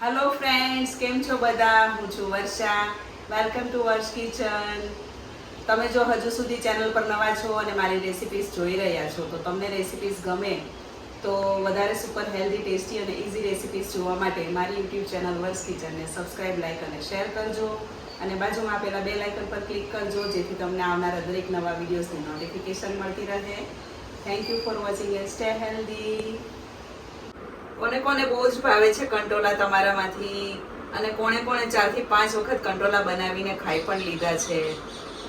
Hello friends, કેમ છો બધા? હું છું વર્ષા. વેલકમ ટુ વર્ષ કિચન. તમે જો હજુ સુધી ચેનલ પર નવા છો અને મારી રેસિપીઝ જોઈ રહ્યા છો તો તમને રેસિપીઝ ગમે તો વધારે સુપર હેલ્ધી, ટેસ્ટી અને ઇઝી રેસિપીઝ જોવા માટે મારી યુટ્યુબ ચેનલ વર્ષ કિચનને સબસ્ક્રાઇબ, લાઇક અને શેર કરજો અને બાજુમાં આપેલા બેલ આઇકન પર ક્લિક કરજો જેથી તમને આવનારા દરેક નવા વિડીયોઝની નોટિફિકેશન મળતી રહે. Thank you for watching and stay healthy. કોને કોને બહુ જ ભાવે છે કંટોલા તમારામાંથી, અને કોણે કોણે 4 થી 5 વખત કંટોલા બનાવીને ખાઈ પણ લીધા છે.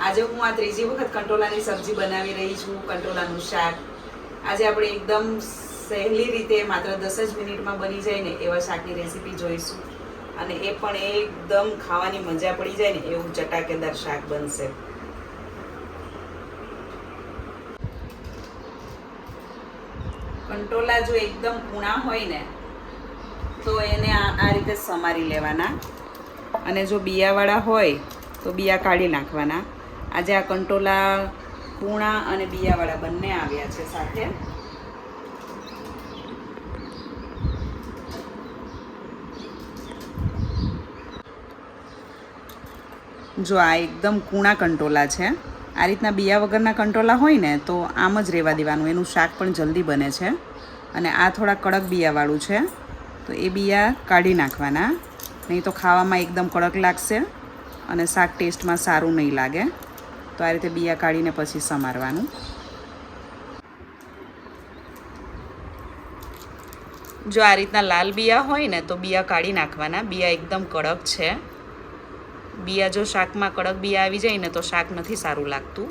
આજે હું આ ત્રીજી વખત કંટોલાની સબ્જી બનાવી રહી છું, કંટોલાનું શાક. આજે આપણે એકદમ સહેલી રીતે માત્ર 10 જ મિનિટમાં બની જાય ને એવા શાકની રેસીપી જોઈશું, અને એ પણ એકદમ ખાવાની મજા પડી જાય ને એવું ચટાકેદાર શાક બનશે. કંટોલા જો એકદમ કૂણા હોય ને તો એને આ રીતે સમારી લેવાના, અને જો બિયાવાળા હોય તો બિયા કાઢી નાખવાના. આજે આ કંટોલા કૂણા અને બિયાવાળા બંને આવ્યા છે સાથે. જો આ એકદમ કૂણા કંટોલા છે. આ રીતના બિયા વગરના કંટોલા હોય ને તો આમ જ રહેવા દેવાનું, એનું શાક પણ જલ્દી બને છે. અને આ થોડા કડક બિયાવાળું છે તો એ બિયા કાઢી નાખવાના, નહીં તો ખાવામાં એકદમ કડક લાગશે અને શાક ટેસ્ટમાં સારું નહીં લાગે. તો આ રીતે બિયા કાઢીને પછી સમારવાનું. જો આ રીતના લાલ બિયા હોય ને તો બિયા કાઢી નાખવાના. બિયા એકદમ કડક છે. બિયા જો શાકમાં કડક બિયા આવી જાય ને તો શાક નથી સારું લાગતું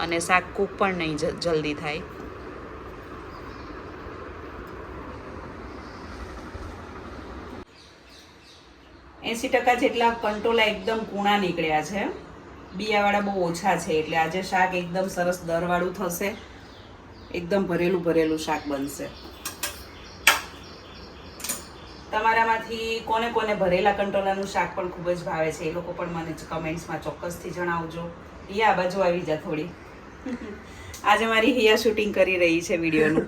અને શાક કૂક પણ નહીં જલ્દી થાય. એંસી ટકા જેટલા કંટોલા એકદમ કૂણા નીકળ્યા છે, બિયાવાળા બહુ ઓછા છે. એટલે આજે શાક એકદમ સરસ દરવાળું થશે, એકદમ ભરેલું ભરેલું શાક બનશે. તમારામાંથી કોને કોને ભરેલા કંટોલાનું શાક પણ ખૂબ જ ભાવે છે એ લોકો પણ મને કમેન્ટ્સમાં ચોક્કસથી જણાવજો. હિયા બાજુ આવી જા થોડી. આજે મારી હિયા શૂટિંગ કરી રહી છે વિડીયોનું.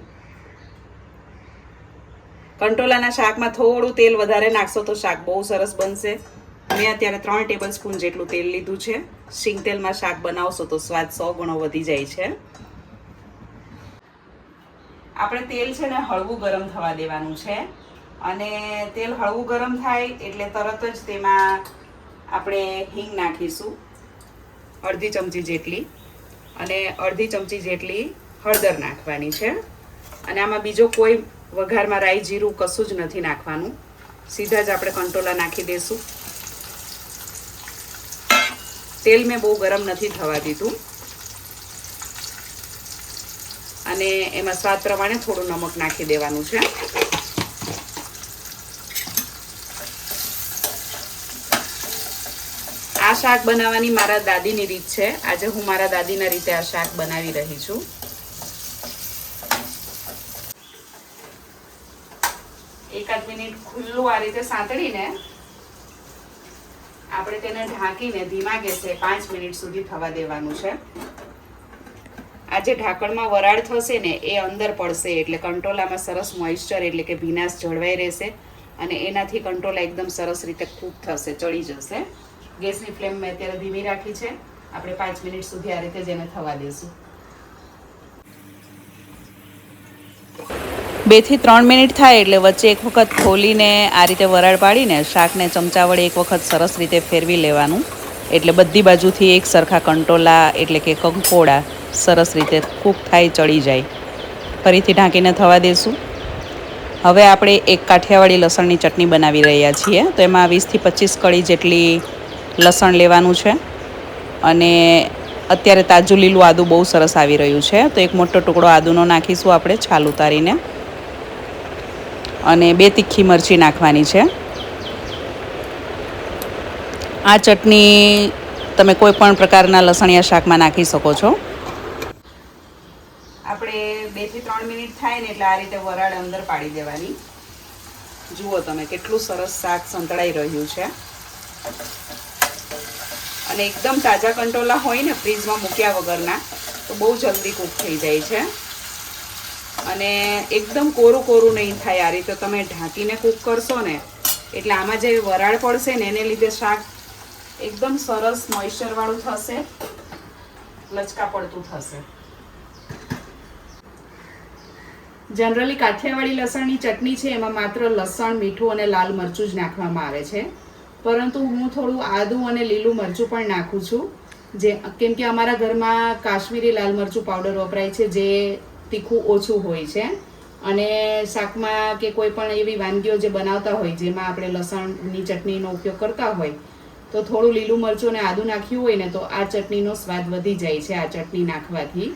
કંટોલાના શાકમાં થોડું તેલ વધારે નાખશો તો શાક બહુ સરસ બનશે. મેં અત્યારે 3 ટેબલ સ્પૂન જેટલું તેલ લીધું છે. શીંગ તેલમાં શાક બનાવશો તો સ્વાદ 100 ગણો વધી જાય છે. આપણે તેલ છે ને હળવું ગરમ થવા દેવાનું છે, અને તેલ હળવું ગરમ થાય એટલે તરત જ તેમાં આપણે હિંગ નાખીશું, અડધી ચમચી જેટલી, અને અડધી ચમચી જેટલી હળદર નાખવાની છે. અને આમાં બીજો કોઈ વઘારમાં રાઈ જીરું કશું જ નથી નાખવાનું, સીધા જ આપણે કંટોલા નાખી દઈશું. તેલ મેં બહુ ગરમ નથી થવા દીધું, અને એમાં સ્વાદ પ્રમાણે થોડું નમક નાખી દેવાનું છે. આ શાક બનાવવાની મારા દાદીની રીત છે. આજે હું મારા દાદીના રીતે આ શાક બનાવી રહી છું. એકાદ મિનિટ ખુલ્લું આ રીતે સાંતળીને આપણે તેને ઢાંકીને ધીમા ગેસે 5 મિનિટ સુધી થવા દેવાનું છે. આ જે ઢાંકણમાં વરાળ થશે ને એ અંદર પડશે એટલે કંટોલામાં સરસ મોઇસ્ચર એટલે કે ભીનાશ જળવાઈ રહેશે, અને એનાથી કંટોલા એકદમ સરસ રીતે કૂક થશે, ચડી જશે. ગેસની ફ્લેમ મેં અત્યારે ધીમી રાખી છે. આપણે 5 મિનિટ સુધી આ રીતે જ એને થવા દઈશું. 2 થી 3 મિનિટ થાય એટલે વચ્ચે એક વખત ખોલીને આ રીતે વરાળ પાડીને શાકને ચમચા વડે એક વખત સરસ રીતે ફેરવી લેવાનું, એટલે બધી બાજુથી એક સરખા કંટોલા એટલે કે કંકોડા સરસ રીતે કૂક થાય, ચડી જાય. ફરીથી ઢાંકીને થવા દઈશું. હવે આપણે એક કાઠિયાવાડી લસણની ચટણી બનાવી રહ્યા છીએ. તો એમાં 20 થી 25 કળી જેટલી લસણ લેવાનું છે, અને અત્યારે તાજું લીલું આદું બહુ સરસ આવી રહ્યું છે તો એક મોટો ટુકડો આદુનો નાખીશું આપણે છાલ ઉતારીને, અને 2 તીખી મરચી નાખવાની છે. આ ચટણી તમે કોઈ પણ પ્રકારના લસણિયા શાકમાં નાખી શકો છો. આપણે 2 થી 3 મિનિટ થાય ને એટલે આ રીતે વરાળ અંદર પાડી દેવાની. જુઓ તમે કેટલું સરસ શાક સંતળાઈ રહ્યું છે. અને એકદમ તાજા કંટોલા હોય ને ફ્રીજમાં મૂક્યા વગરના તો બહુ જલ્દી કૂક થઈ જાય છે. અને એકદમ કોરું કોરું નહીં થાય. આ રીતે તમે ઢાંકીને કૂક કરશો ને એટલે આમાં જે વરાળ પડશે ને એને લીધે શાક એકદમ સરસ મોઇશ્ચરવાળું થશે, લચકા પડતું થશે. જનરલી કાઠિયાવાડી લસણની ચટણી છે એમાં માત્ર લસણ, મીઠું અને લાલ મરચું જ નાખવામાં આવે છે, પરંતુ હું થોડું આદું અને લીલું મરચું પણ નાખું છું, કેમ કે અમારા ઘરમાં કાશ્મીરી લાલ મરચું પાવડર વપરાય છે જે તીખું ઓછું હોય છે. અને શાકમાં કે કોઈ પણ એવી વાનગીઓ જે બનાવતા હોય જેમાં આપણે લસણની ચટણીનો ઉપયોગ કરતા હોય તો થોડું લીલું મરચું અને આદું નાખ્યું હોય ને તો આ ચટણીનો સ્વાદ વધી જાય છે આ ચટણી નાખવાથી,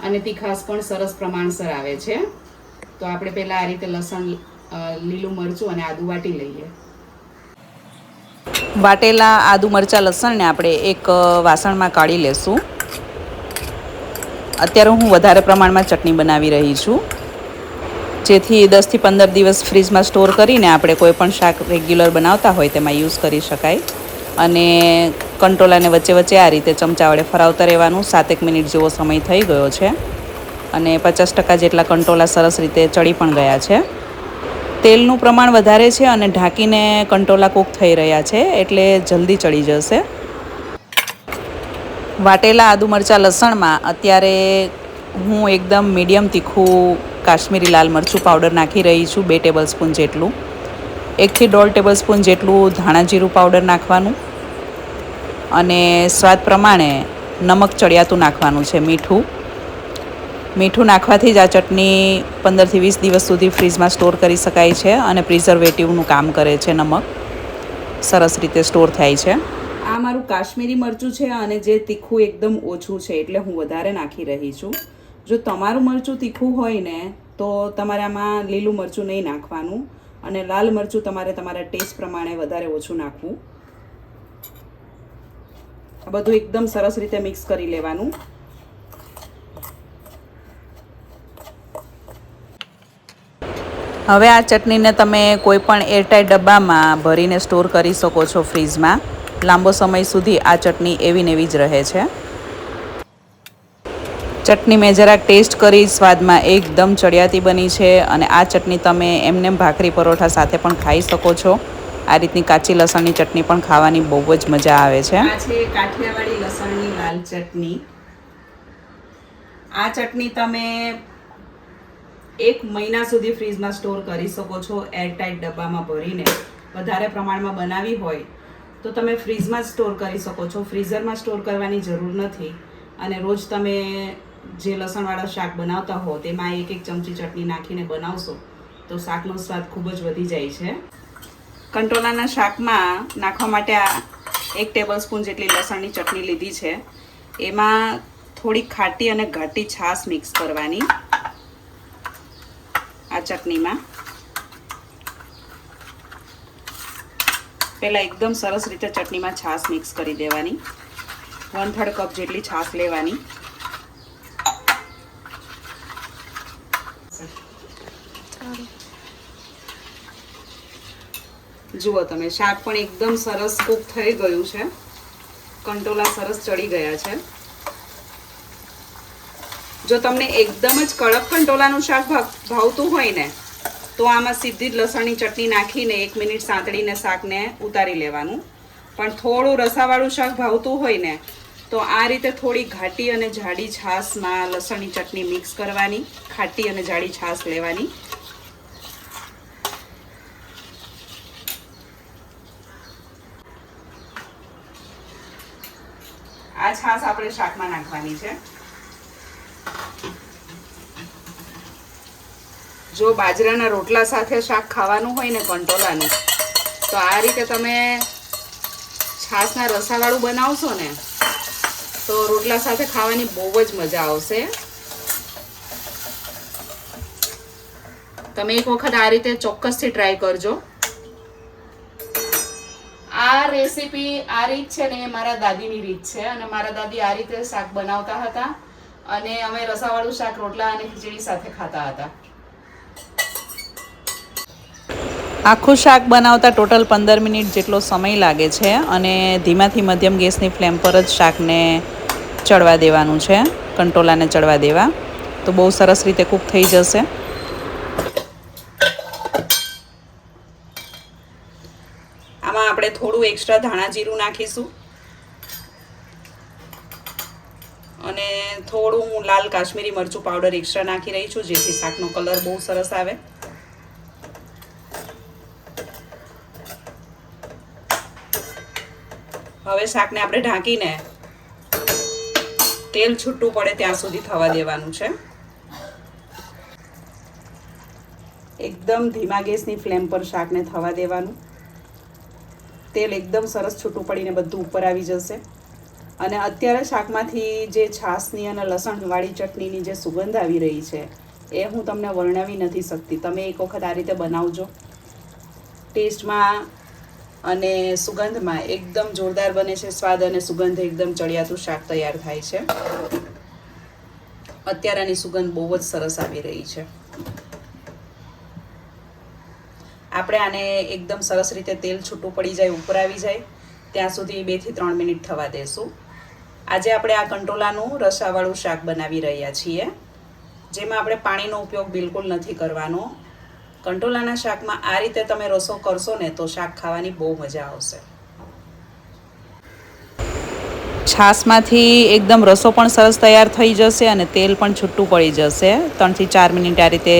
અને તીખાશ પણ સરસ પ્રમાણસર આવે છે. તો આપણે પહેલાં આ રીતે લસણ, લીલું મરચું અને આદું વાટી લઈએ. વાટેલા આદુ મરચાં લસણને આપણે એક વાસણમાં કાઢી લેશું. અત્યારે હું વધારે પ્રમાણમાં ચટણી બનાવી રહી છું, જેથી 10 થી 15 દિવસ ફ્રીજમાં સ્ટોર કરીને આપણે કોઈ પણ શાક રેગ્યુલર બનાવતા હોય તેમાં યુઝ કરી શકાય. અને કંટોલાને વચ્ચે વચ્ચે આ રીતે ચમચા વડે ફરાવતા રહેવાનું. 7 મિનિટ જેવો સમય થઈ ગયો છે અને 50% જેટલા કંટોલા સરસ રીતે ચડી પણ ગયા છે. તેલનું પ્રમાણ વધારે છે અને ઢાંકીને કંટોલા કૂક થઈ રહ્યા છે એટલે જલ્દી ચડી જશે. વાટેલા આદુ મરચાં લસણમાં અત્યારે હું એકદમ મીડિયમ તીખું કાશ્મીરી લાલ મરચું પાવડર નાખી રહી છું, 2 ટેબલ સ્પૂન જેટલું. 1 થી 1.5 ટેબલ સ્પૂન જેટલું ધાણા જીરું પાવડર નાખવાનું અને સ્વાદ પ્રમાણે નમક ચડિયાતું નાખવાનું છે. મીઠું નાખવાથી જ આ ચટણી 15 થી 20 દિવસ સુધી ફ્રીજમાં સ્ટોર કરી શકાય છે અને પ્રિઝર્વેટિવનું કામ કરે છે. નમક સરસ રીતે સ્ટોર થાય છે. આ મારું કાશ્મીરી મરચું છે અને જે તીખું એકદમ ઓછું છે એટલે હું વધારે નાખી રહી છું. જો તમારું મરચું તીખું હોય ને તો તમારે આમાં લીલું મરચું નહીં નાખવાનું અને લાલ મરચું તમારે તમારા ટેસ્ટ પ્રમાણે વધારે ઓછું નાખવું. આ બધું એકદમ સરસ રીતે મિક્સ કરી લેવાનું. હવે આ ચટણીને તમે કોઈ પણ એરટાઈટ ડબ્બામાં ભરીને સ્ટોર કરી શકો છો ફ્રીજમાં. લાંબો સમય સુધી આ ચટણી એવી ને એવી જ રહે છે. ચટણી મેં જરાક ટેસ્ટ કરી, સ્વાદમાં એકદમ ચડિયાતી બની છે અને આ ચટણી તમે એમને ભાખરી પરોઠા સાથે પણ ખાઈ શકો છો. આ રીતની કાચી લસણની ચટણી પણ ખાવાની બહુ જ મજા આવે છે. આ છે કાઠિયાવાડી લસણની લાલ ચટણી. આ ચટણી તમે 1 મહિના સુધી ફ્રીજમાં સ્ટોર કરી શકો છો એરટાઈટ ડબ્બામાં ભરીને. વધારે પ્રમાણમાં બનાવી હોય તો તમે ફ્રીજમાં સ્ટોર કરી શકો છો, ફ્રીઝરમાં સ્ટોર કરવાની જરૂર નથી. અને રોજ તમે જે લસણવાળા શાક બનાવતા હો તેમાં 1-1 ચમચી ચટણી નાખીને બનાવશો તો શાકનો સ્વાદ ખૂબ જ વધી જાય છે. કંટોલાના શાકમાં નાખવા માટે આ 1 ટેબલ સ્પૂન જેટલી લસણની ચટણી લીધી છે. એમાં થોડી ખાટી અને ઘાટી છાશ મિક્સ કરવાની આ ચટણીમાં. પહેલાં એકદમ સરસ રીતે ચટણીમાં છાશ મિક્સ કરી દેવાની. 1/3 કપ જેટલી છાશ લેવાની. જુઓ તમે, શાક પણ એકદમ સરસ કૂક થઈ ગયું છે. કંટોલા સરસ ચડી ગયા છે. જો તમને એકદમ જ કડક કંટોલાનું શાક ભાવતું હોય ને તો આમાં સીધી જ લસણની ચટણી નાખીને 1 મિનિટ સાંતળીને શાકને ઉતારી લેવાનું. પણ થોડું રસાવાળું શાક ભાવતું હોય ને તો આ રીતે થોડી ઘાટી અને જાડી છાશમાં લસણની ચટણી મિક્સ કરવાની, ખાટી અને જાડી છાશ લેવાની. આ છાશ આપણે શાકમાં નાખવાની છે. જો બાજરાના રોટલા સાથે શાક ખાવાનું હોય ને કંટોલાનું તો આ રીતે તમે છાશના રસાવાળું બનાવશો ને તો રોટલા સાથે ખાવાની બહુ જ મજા આવશે. તમે એક વખત આ રીતે ચોક્કસથી ટ્રાય કરજો. આ રેસીપી, આ રીત છે ને એ મારા દાદીની રીત છે અને મારા દાદી આ રીતે શાક બનાવતા હતા અને અમે રસાવાળું શાક રોટલા અને ખીચડી સાથે ખાતા હતા. આખું શાક બનાવતા ટોટલ 15 મિનિટ જેટલો સમય લાગે છે અને ધીમાથી મધ્યમ ગેસની ફ્લેમ પર જ શાકને ચડવા દેવાનું છે, કંટોલાને ચડવા દેવા, તો બહુ સરસ રીતે કૂક થઈ જશે. આમાં આપણે થોડું એક્સ્ટ્રા ધાણા જીરું નાખીશું અને થોડું હું લાલ કાશ્મીરી મરચું પાવડર એક્સ્ટ્રા નાખી રહી છું, જેથી શાકનો કલર બહુ સરસ આવે. હવે શાકને આપણે ઢાંકીને તેલ છૂટું પડે ત્યાં સુધી થવા દેવાનું છે. એકદમ ધીમા ગેસની ફ્લેમ પર શાકને થવા દેવાનું. તેલ એકદમ સરસ છૂટું પડીને બધું ઉપર આવી જશે. અને અત્યારે શાકમાંથી જે છાશની અને લસણવાળી ચટણીની જે સુગંધ આવી રહી છે એ હું તમને વર્ણવી નથી શકતી. તમે એક વખત આ રીતે બનાવજો. ટેસ્ટમાં અને સુગંધમાં એકદમ જોરદાર બને છે. સ્વાદ અને સુગંધ એકદમ ચડિયાતું શાક તૈયાર થાય છે. અત્યારે આની સુગંધ બહુ જ સરસ આવી રહી છે. આપણે આને એકદમ સરસ રીતે તેલ છૂટું પડી જાય, ઉપર આવી જાય ત્યાં સુધી 2 થી 3 મિનિટ થવા દેશું. આજે આપણે આ કંટોલાનું રસાવાળું શાક બનાવી રહ્યા છીએ, જેમાં આપણે પાણીનો ઉપયોગ બિલકુલ નથી કરવાનો. કંટોલાના શાકમાં આ રીતે તમે રસો કરશો ને તો શાક ખાવાની બહુ મજા આવશે. છાશમાંથી એકદમ રસો પણ સરસ તૈયાર થઈ જશે અને તેલ પણ છૂટું પડી જશે. 3 થી 4 મિનિટ આ રીતે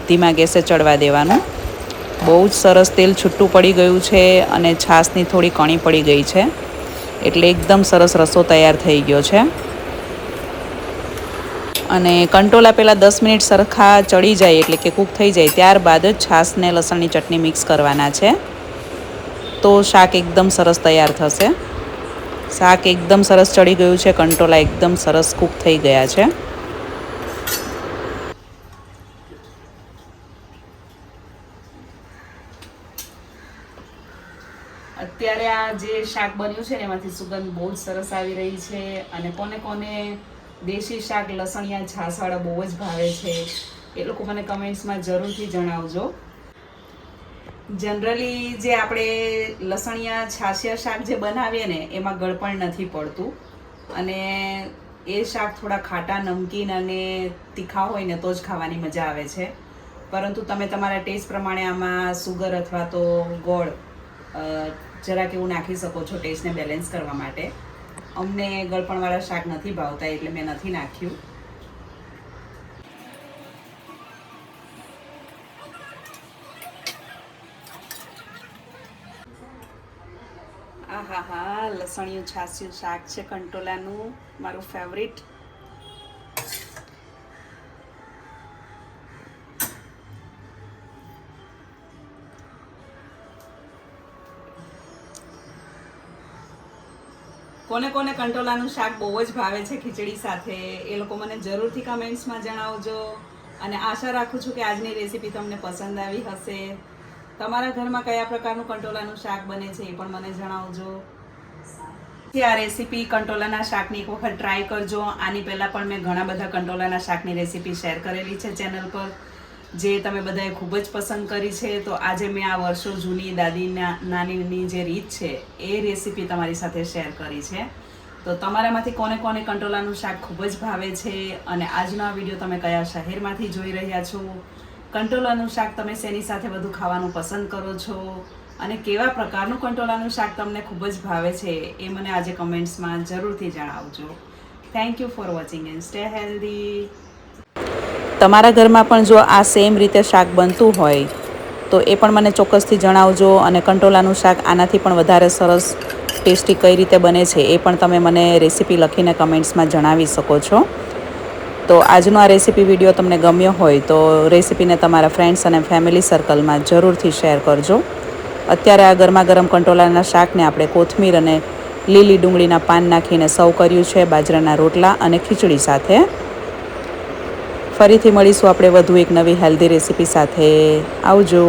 ધીમા ગેસે ચડવા દેવાનું. બહુ જ સરસ તેલ છૂટું પડી ગયું છે અને છાશની થોડી કણી પડી ગઈ છે, એટલે એકદમ સરસ રસો તૈયાર થઈ ગયો છે. અને કંટોલા પહેલાં 10 મિનિટ સરખા ચડી જાય એટલે કે કૂક થઈ જાય ત્યારબાદ જ છાશને લસણની ચટણી મિક્સ કરવાના છે, તો શાક એકદમ સરસ તૈયાર થશે. શાક એકદમ સરસ ચડી ગયું છે. કંટોલા એકદમ સરસ કૂક થઈ ગયા છે. અત્યારે આ જે શાક બન્યું છે ને એમાંથી સુગંધ બહુ જ સરસ આવી રહી છે. અને કોને કોને દેશી શાક લસણિયા છાશવાળા બહુ જ ભાવે છે એ લોકો મને કમેન્ટ્સમાં જરૂરથી જણાવજો. જનરલી જે આપણે લસણિયા છાશિયા શાક જે બનાવીએ ને એમાં ગળપણ નથી પડતું અને એ શાક થોડા ખાટા, નમકીન અને તીખા હોય ને તો જ ખાવાની મજા આવે છે. પરંતુ તમે તમારા ટેસ્ટ પ્રમાણે આમાં સુગર અથવા તો ગોળ જરાક એવું નાખી શકો છો ટેસ્ટને બેલેન્સ કરવા માટે. અમને ગળપણવાળા શાક નથી ભાવતા એટલે મેં નથી નાખ્યું. આહાહા, લસણિયું છાશિયું શાક છે કંટોલાનું, મારું ફેવરિટ. કોને કોને કંટોલાનું શાક બહુ જ ભાવે છે ખીચડી સાથે એ લોકો મને જરૂરથી કમેન્ટ્સમાં જણાવજો. અને આશા રાખું છું કે આજની રેસીપી તમને પસંદ આવી હશે. તમારા ઘરમાં કયા પ્રકારનું કંટોલાનું શાક બને છે એ પણ મને જણાવજો. આ રેસીપી કંટોલાના શાકની એક વખત ટ્રાય કરજો. આની પહેલાં પણ મેં ઘણા બધા કંટોલાના શાકની રેસીપી શેર કરેલી છે ચેનલ પર, જે તમે બધાએ ખૂબ જ પસંદ કરી છે. તો આજે મેં આ વર્ષો જૂની દાદીના નાનીની જે રીત છે એ રેસીપી તમારી સાથે શેર કરી છે. તો તમારામાંથી કોને કોને કંટોલાનું શાક ખૂબ જ ભાવે છે અને આજનો આ વિડીયો તમે કયા શહેરમાંથી જોઈ રહ્યા છો, કંટોલાનું શાક તમે શેની સાથે વધુ ખાવાનું પસંદ કરો છો અને કેવા પ્રકારનું કંટોલાનું શાક તમને ખૂબ જ ભાવે છે એ મને આજે કમેન્ટ્સમાં જરૂરથી જણાવજો. Thank you for watching and stay healthy. તમારા ઘરમાં પણ જો આ સેમ રીતે શાક બનતું હોય તો એ પણ મને ચોક્કસથી જણાવજો. અને કંટોલાનું શાક આનાથી પણ વધારે સરસ ટેસ્ટી કઈ રીતે બને છે એ પણ તમે મને રેસીપી લખીને કમેન્ટ્સમાં જણાવી શકો છો. તો આજનો આ રેસીપી વિડીયો તમને ગમ્યો હોય તો રેસીપીને તમારા ફ્રેન્ડ્સ અને ફેમિલી સર્કલમાં જરૂરથી શેર કરજો. અત્યારે આ ગરમા ગરમ કંટોલાના શાકને આપણે કોથમીર અને લીલી ડુંગળીના પાન નાખીને સર્વ કર્યું છે બાજરાના રોટલા અને ખીચડી સાથે. ફરીથી મળીશું આપણે વધુ એક નવી હેલ્ધી રેસીપી સાથે. આવજો.